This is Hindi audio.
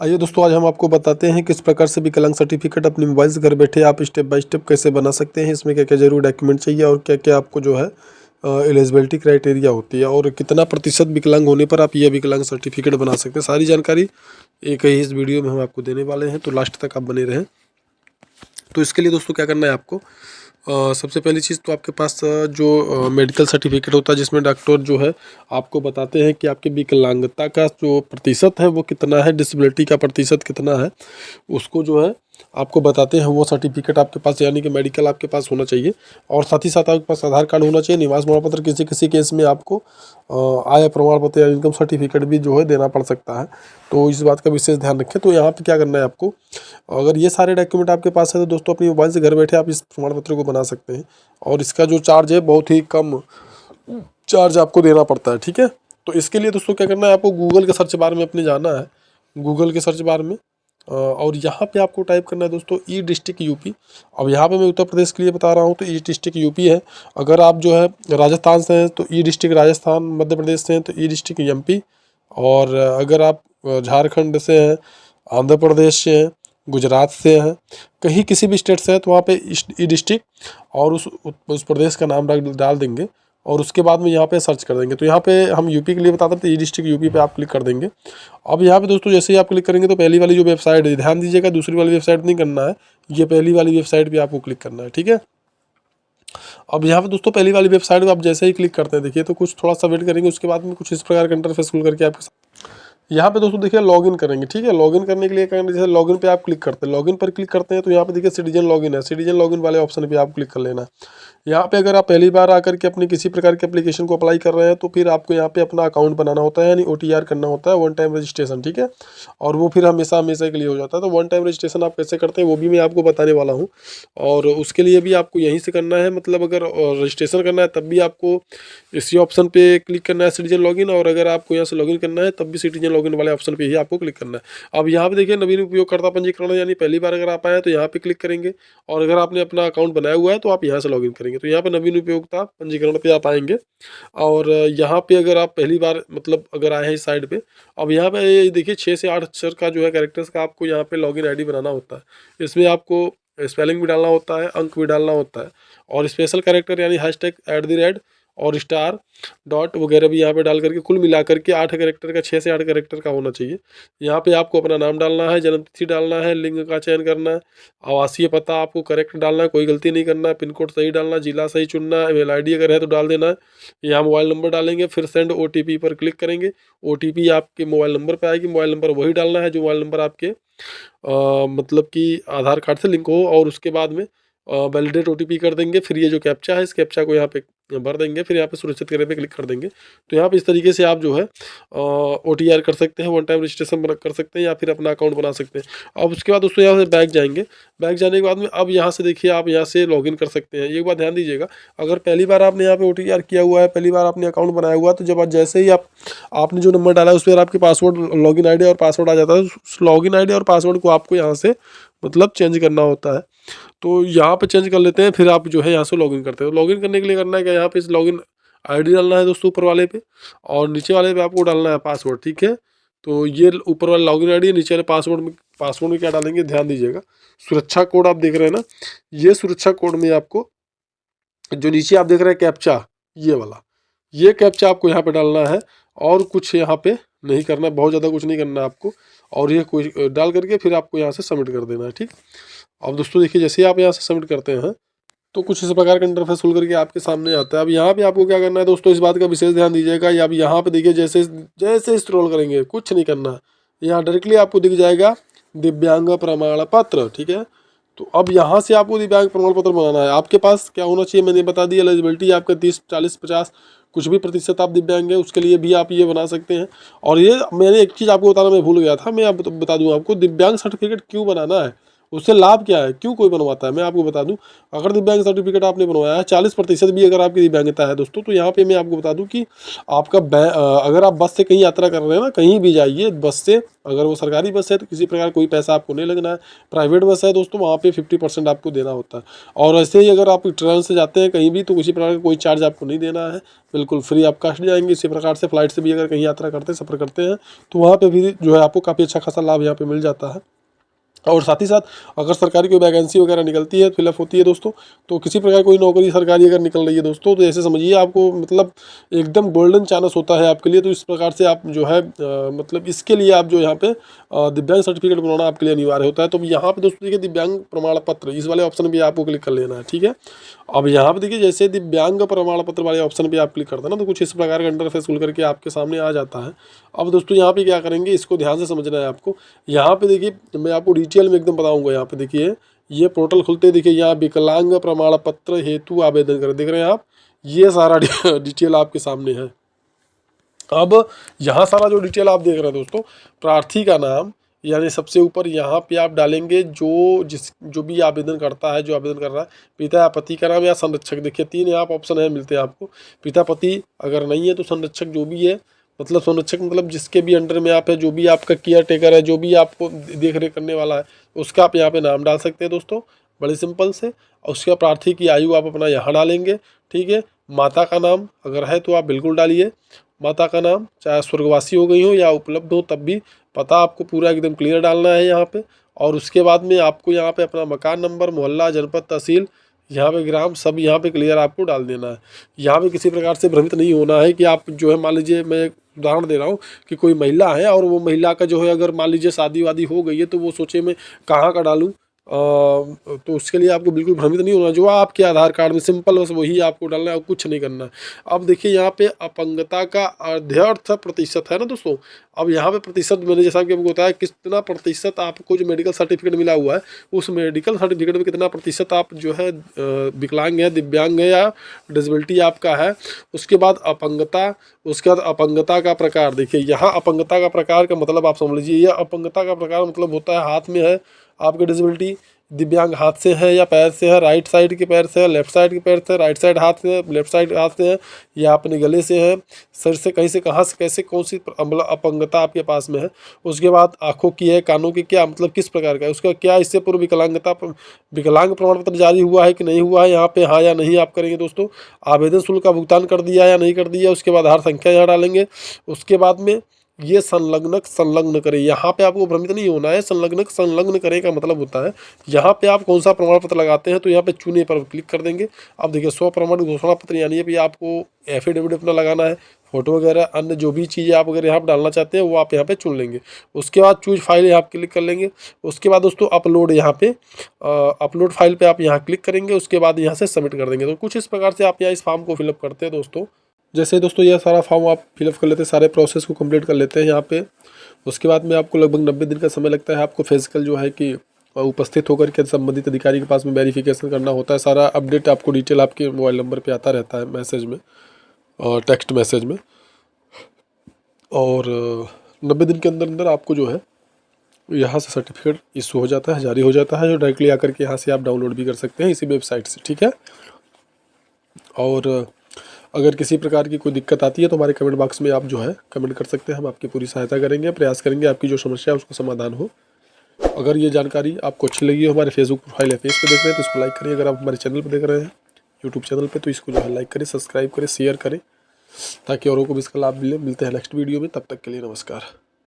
आइए दोस्तों, आज हम आपको बताते हैं किस प्रकार से विकलांग सर्टिफिकेट अपने मोबाइल से घर बैठे आप स्टेप बाय स्टेप कैसे बना सकते हैं। इसमें क्या क्या जरूर डॉक्यूमेंट चाहिए और क्या क्या आपको जो है एलिजिबिलिटी क्राइटेरिया होती है और कितना प्रतिशत विकलांग होने पर आप ये विकलांग सर्टिफिकेट बना सकते हैं। सारी जानकारी एक ही इस वीडियो में हम आपको देने वाले हैं, तो लास्ट तक आप बने रहें। तो इसके लिए दोस्तों क्या करना है आपको, सबसे पहली चीज़ तो आपके पास जो मेडिकल सर्टिफिकेट होता है जिसमें डॉक्टर जो है आपको बताते हैं कि आपकी विकलांगता का जो प्रतिशत है वो कितना है, डिसेबिलिटी का प्रतिशत कितना है, उसको जो है आपको बताते हैं। वो सर्टिफिकेट आपके पास यानी कि मेडिकल आपके पास होना चाहिए और साथ ही साथ आपके पास आधार कार्ड होना चाहिए, निवास प्रमाण पत्र, किसी किसी केस में आपको आय प्रमाण पत्र या इनकम सर्टिफिकेट भी जो है देना पड़ सकता है। तो इस बात का विशेष ध्यान रखें। तो यहाँ पे क्या करना है आपको, अगर ये सारे डॉक्यूमेंट आपके पास है तो दोस्तों अपनी मोबाइल से घर बैठे आप इस प्रमाण पत्र को बना सकते हैं और इसका जो चार्ज है बहुत ही कम चार्ज आपको देना पड़ता है। ठीक है, तो इसके लिए दोस्तों क्या करना है, आपको गूगल के सर्च बार में अपने जाना है, गूगल के सर्च बार में और यहाँ पे आपको टाइप करना है दोस्तों ई डिस्ट्रिक्ट यूपी। अब यहाँ पे मैं उत्तर प्रदेश के लिए बता रहा हूँ तो ई डिस्ट्रिक्ट यूपी है। अगर आप जो है राजस्थान से हैं तो ई डिस्ट्रिक्ट राजस्थान, मध्य प्रदेश से हैं तो ई डिस्ट्रिक्ट एमपी, और अगर आप झारखंड से हैं, आंध्र प्रदेश से हैं, गुजरात से हैं, कहीं किसी भी स्टेट से है तो वहाँ पे ई डिस्ट्रिक्ट और उस प्रदेश का नाम डाल देंगे और उसके बाद में यहाँ पे सर्च कर देंगे। तो यहाँ पे हम यूपी के लिए बताते हैं तो ई डिस्ट्रिक्ट यूपी पे आप क्लिक कर देंगे। अब यहाँ पे दोस्तों जैसे ही आप क्लिक करेंगे तो पहली वाली जो वेबसाइट है, ध्यान दीजिएगा, दूसरी वाली वेबसाइट नहीं करना है, ये पहली वाली वेबसाइट पे आपको क्लिक करना है। ठीक है, अब यहाँ पे दोस्तों पहली वाली वेबसाइट पे आप जैसे ही क्लिक करते हैं देखिए तो कुछ थोड़ा सा वेट करेंगे, उसके बाद में कुछ इस प्रकार का इंटरफेस खुल करके आपके यहाँ पे दोस्तों देखिए लॉगिन करेंगे। ठीक है, लॉगिन करने के लिए करेंगे, जैसे लॉगिन पे आप क्लिक करते हैं, लॉगिन पर क्लिक करते हैं तो यहाँ पे देखिए सिटीजन लॉगिन है, सिटीजन लॉगिन वाले ऑप्शन पे आप क्लिक कर लेना है। यहाँ पे अगर आप पहली बार आकर के अपनी किसी प्रकार के एप्लीकेशन को अप्लाई कर रहे हैं तो फिर आपको यहाँ पे अपना अकाउंट बनाना होता है, यानी OTR करना होता है, वन टाइम रजिस्ट्रेशन। ठीक है, और वो फिर हमेशा हमेशा के लिए हो जाता है। तो वन टाइम रजिस्ट्रेशन आप कैसे करते हैं वो भी मैं आपको बताने वाला हूँ और उसके लिए भी आपको यहीं से करना है। मतलब अगर रजिस्ट्रेशन करना है तब भी आपको इसी ऑप्शन पे क्लिक करना है, सिटीजन लॉगिन, और अगर आपको यहाँ से लॉगिन करना है तब भी सिटीजन लॉगिन वाले ऑप्शन पे ही आपको क्लिक करना है। अब यहाँ पे देखिए नवीन उपयोगकर्ता पंजीकरण, यानी पहली बार अगर आप आए हैं तो यहाँ पे क्लिक करेंगे और अगर आपने अपना अकाउंट बनाया हुआ है तो आप यहाँ से लॉगिन करेंगे। तो यहाँ पे नवीन उपयोगिता पंजीकरण पे आप आएंगे और यहाँ पे अगर आप पहली बार मतलब अगर आए हैं इस साइड पे, अब यहाँ पे देखिए 6 से 8 अक्षर का जो है कैरेक्टर्स का आपको यहाँ पे लॉगिन ID बनाना होता है। इसमें आपको स्पेलिंग भी डालना होता है, अंक भी डालना होता है और स्पेशल कैरेक्टर यानी #@ और स्टार डॉट वगैरह भी यहाँ पे डाल करके कुल मिलाकर के 8 कैरेक्टर का, 6 से 8 कैरेक्टर का होना चाहिए। यहाँ पे आपको अपना नाम डालना है, जन्म तिथि डालना है, लिंग का चयन करना है, आवासीय पता आपको करेक्ट डालना है, कोई गलती नहीं करना है, पिन कोड सही डालना, जिला सही चुनना है, मेल ID अगर है तो डाल देना है, यहाँ मोबाइल नंबर डालेंगे, फिर सेंड OTP पर क्लिक करेंगे। OTP आपके मोबाइल नंबर पर आएगी, मोबाइल नंबर वही डालना है जो मोबाइल नंबर आपके मतलब कि आधार कार्ड से लिंक हो, और उसके बाद में वैलिडेट OTP कर देंगे। फिर ये जो कैप्चा है इस कैप्चा को यहाँ पे भर देंगे, फिर यहाँ पे सुरक्षित करने पे क्लिक कर देंगे। तो यहाँ पे इस तरीके से आप जो है OTR कर सकते हैं, वन टाइम रजिस्ट्रेशन कर सकते हैं या फिर अपना अकाउंट बना सकते हैं। अब उसके बाद दोस्तों यहाँ से बैक जाएंगे, बैक जाने के बाद में अब यहाँ से देखिए आप यहाँ से लॉगिन कर सकते हैं। एक बात ध्यान दीजिएगा, अगर पहली बार आपने यहाँ पे OTR किया हुआ है, पहली बार आपने अकाउंट बनाया हुआ है, तो जब जैसे ही आपने जो नंबर डाला है उस पर आपके पासवर्ड, लॉगिन ID और पासवर्ड आ जाता है। उस लॉगिन ID और पासवर्ड को आपको यहाँ से मतलब चेंज करना होता है। तो यहाँ पे चेंज कर लेते हैं, फिर आप जो है यहाँ से लॉगिन करते हैं। तो लॉगिन करने के लिए करना है क्या, यहाँ पे इस लॉगिन ID डालना है दोस्तों ऊपर वाले पे, और नीचे वाले पे आपको डालना है पासवर्ड। ठीक है, तो ये ऊपर वाला लॉगिन ID है, नीचे वाले पासवर्ड में क्या डालेंगे ध्यान दीजिएगा, सुरक्षा कोड आप देख रहे हैं ना, ये सुरक्षा कोड में आपको जो नीचे आप देख रहे हैं कैप्चा, ये वाला, ये कैप्चा आपको यहाँ पे डालना है और कुछ यहाँ पे नहीं करना, बहुत ज़्यादा कुछ नहीं करना आपको, और ये कोई डाल करके फिर आपको यहाँ से सबमिट कर देना है। ठीक, अब दोस्तों देखिए जैसे ही आप यहाँ से सबमिट करते हैं तो कुछ इस प्रकार का इंटरफेस खुल करके आपके सामने आता है। अब यहाँ पे आपको क्या करना है दोस्तों, इस बात का विशेष ध्यान दीजिएगा, या अब यहाँ पे देखिए जैसे जैसे स्क्रॉल करेंगे कुछ नहीं करना, यहाँ डायरेक्टली आपको दिख जाएगा दिव्यांग प्रमाण पत्र। ठीक है, तो अब यहाँ से आपको दिव्यांग प्रमाण पत्र बनाना है। आपके पास क्या होना चाहिए मैंने बता दिया, एलिजिबिलिटी आपका 30, 40, 50 कुछ भी प्रतिशत आप दिव्यांग है उसके लिए भी आप ये बना सकते हैं। और ये मैंने एक चीज़ आपको बताना मैं भूल गया था, मैं आप बता दूं आपको, दिव्यांग सर्टिफिकेट क्यों बनाना है उससे लाभ क्या है, क्यों कोई बनवाता है, मैं आपको बता दूं। अगर दिव्यांग सर्टिफिकेट आपने बनवाया है 40% भी अगर आपकी दिव्यांगता है दोस्तों, तो यहाँ पे मैं आपको बता दूं कि आपका अगर आप बस से कहीं यात्रा कर रहे हैं ना, कहीं भी जाइए बस से, अगर वो सरकारी बस है तो किसी प्रकार कोई पैसा आपको नहीं लगना है। प्राइवेट बस है दोस्तों, वहाँ पे 50% आपको देना होता है। और ऐसे ही अगर आप ट्रेन से जाते हैं कहीं भी, तो किसी प्रकार का कोई चार्ज आपको नहीं देना है, बिल्कुल फ्री आप कास्ट जाएंगे। इसी प्रकार से फ्लाइट से भी अगर कहीं यात्रा करते हैं, सफ़र करते हैं, तो वहाँ पे भी जो है आपको काफ़ी अच्छा खासा लाभ यहाँ पे मिल जाता है। और साथ ही साथ अगर सरकारी कोई वैकेंसी वगैरह निकलती है, फिलअप होती है दोस्तों, तो किसी प्रकार कोई नौकरी सरकारी अगर निकल रही है दोस्तों, तो ऐसे समझिए आपको मतलब एकदम गोल्डन चांस होता है आपके लिए। तो इस प्रकार से आप जो है मतलब इसके लिए आप जो यहाँ पे दिव्यांग सर्टिफिकेट बनाना आपके लिए अनिवार्य होता है। तो यहाँ पे दोस्तों देखिए दिव्यांग प्रमाण पत्र, इस वाले ऑप्शन भी आपको क्लिक कर लेना है, ठीक है। अब यहाँ पे देखिए जैसे दिव्यांग प्रमाण पत्र वाले ऑप्शन पे आप क्लिक करते हैं ना, तो कुछ इस प्रकार का इंटरफेस खुल करके आपके सामने आ जाता है। अब दोस्तों यहाँ पे क्या करेंगे, इसको ध्यान से समझना है आपको। यहाँ पे देखिए मैं आपको डिटेल में एकदम बताऊंगा। यहाँ पे देखिए ये पोर्टल खुलते देखिए, यहाँ विकलांग प्रमाण पत्र हेतु आवेदन करें, देख रहे हैं आप, ये सारा डिटेल आपके सामने है। अब यहाँ सारा जो डिटेल आप देख रहे हैं दोस्तों, प्रार्थी का नाम, यानी सबसे ऊपर यहाँ पे आप डालेंगे जो भी आवेदन करता है, जो आवेदन कर रहा है, पिता या पति का नाम या संरक्षक। देखिए 3 यहाँ पर ऑप्शन है मिलते हैं आपको। पिता पति अगर नहीं है तो संरक्षक जो भी है, मतलब संरक्षक मतलब जिसके भी अंडर में आप है, जो भी आपका केयर टेकर है, जो भी आपको देख रेख करने वाला है, उसका आप यहाँ पे नाम डाल सकते हैं दोस्तों, बड़े सिंपल से। और उसके प्रार्थी की आयु आप अपना यहाँ डालेंगे, ठीक है। माता का नाम अगर है तो आप बिल्कुल डालिए, माता का नाम, चाहे स्वर्गवासी हो गई हो या उपलब्ध हो तब भी, पता आपको पूरा एकदम क्लियर डालना है यहाँ पे। और उसके बाद में आपको यहाँ पे अपना मकान नंबर, मोहल्ला, जनपद, तहसील, यहाँ पे ग्राम, सब यहाँ पे क्लियर आपको डाल देना है। यहाँ पे किसी प्रकार से भ्रमित नहीं होना है कि आप जो है, मान लीजिए मैं उदाहरण दे रहा हूँ कि कोई महिला है और वो महिला का जो है अगर मान लीजिए शादी वादी हो गई है, तो वो सोचे मैं कहाँ का डालूँ, तो उसके लिए आपको बिल्कुल भ्रमित नहीं होना। जो आपके आधार कार्ड में सिंपल बस वही आपको डालना है और कुछ नहीं करना है। अब देखिए यहाँ पे अपंगता का अर्धर्थ प्रतिशत है ना दोस्तों। अब यहाँ पे प्रतिशत मैंने जैसा कि आपको बताया, कितना प्रतिशत आपको जो मेडिकल सर्टिफिकेट मिला हुआ है, उस मेडिकल सर्टिफिकेट में कितना प्रतिशत आप जो है विकलांग है, दिव्यांग है या डिसेबिलिटी आपका है। उसके बाद अपंगता, उसके बाद अपंगता का प्रकार। देखिए यहाँ अपंगता का प्रकार का मतलब आप समझ लीजिए, यह अपंगता का प्रकार मतलब होता है हाथ में है आपके डिसेबिलिटी, दिव्यांग हाथ से है या पैर से है, राइट साइड के पैर से है, लेफ्ट साइड के पैर से है, राइट साइड हाथ से है, लेफ्ट साइड हाथ से है, या अपने गले से है, सर से, कहीं से, कहाँ से, कैसे, कौन सी अपंगता आपके पास में है। उसके बाद आँखों की है, कानों की, क्या मतलब किस प्रकार का है उसका, क्या इससे पूर्व विकलांग प्रमाण पत्र जारी हुआ है कि नहीं हुआ है, यहाँ पे हाँ या नहीं आप करेंगे दोस्तों। आवेदन शुल्क का भुगतान कर दिया या नहीं कर दिया, उसके बाद आधार संख्या यहाँ डालेंगे। उसके बाद में ये संलग्न करें, यहाँ पे आपको भ्रमित नहीं होना है। संलग्न करें का मतलब होता है यहाँ पे आप कौन सा प्रमाण पत्र लगाते हैं, तो यहाँ पे चुने पर क्लिक कर देंगे। अब देखिए स्वप्रमाणित घोषणा पत्र, यानी कि आपको एफिडेविट अपना लगाना है, फोटो वगैरह अन्य जो भी चीज़ें आप अगर यहाँ पर डालना चाहते हैं वो आप यहाँ पे चुन लेंगे। उसके बाद चूज फाइल यहाँ क्लिक कर लेंगे। उसके बाद दोस्तों अपलोड, यहाँ पे अपलोड फाइल पे आप यहाँ क्लिक करेंगे। उसके बाद यहाँ से सबमिट कर देंगे। तो कुछ इस प्रकार से आप यहाँ इस फॉर्म को फिलअप करते हैं दोस्तों। जैसे दोस्तों यह सारा फॉर्म आप फिलअप कर लेते हैं, सारे प्रोसेस को कंप्लीट कर लेते हैं यहाँ पे। उसके बाद में आपको लगभग 90 दिन का समय लगता है आपको फिजिकल जो है कि उपस्थित होकर के संबंधित अधिकारी के पास में वेरिफिकेशन करना होता है। सारा अपडेट आपको डिटेल आपके मोबाइल नंबर पे आता रहता है मैसेज में, टेक्स्ट मैसेज में। और 90 दिन के अंदर अंदर आपको जो है यहाँ से सर्टिफिकेट इशू हो जाता है, जारी हो जाता है, जो डायरेक्टली आकर के यहाँ से आप डाउनलोड भी कर सकते हैं इसी वेबसाइट से, ठीक है। और अगर किसी प्रकार की कोई दिक्कत आती है तो हमारे कमेंट बॉक्स में आप जो है कमेंट कर सकते हैं, हम आपकी पूरी सहायता करेंगे, प्रयास करेंगे आपकी जो समस्या है उसका समाधान हो। अगर ये जानकारी आपको अच्छी लगी हो, हमारे फेसबुक प्रोफाइल है, पेज पे देख रहे हैं तो इसको लाइक करिए। अगर आप हमारे चैनल पर देख रहे हैं यूट्यूब चैनल पे, तो इसको जो है लाइक करें, सब्सक्राइब करें, शेयर करें, ताकि औरों को भी इसका लाभ मिले। मिलते हैं नेक्स्ट वीडियो में, तब तक के लिए नमस्कार।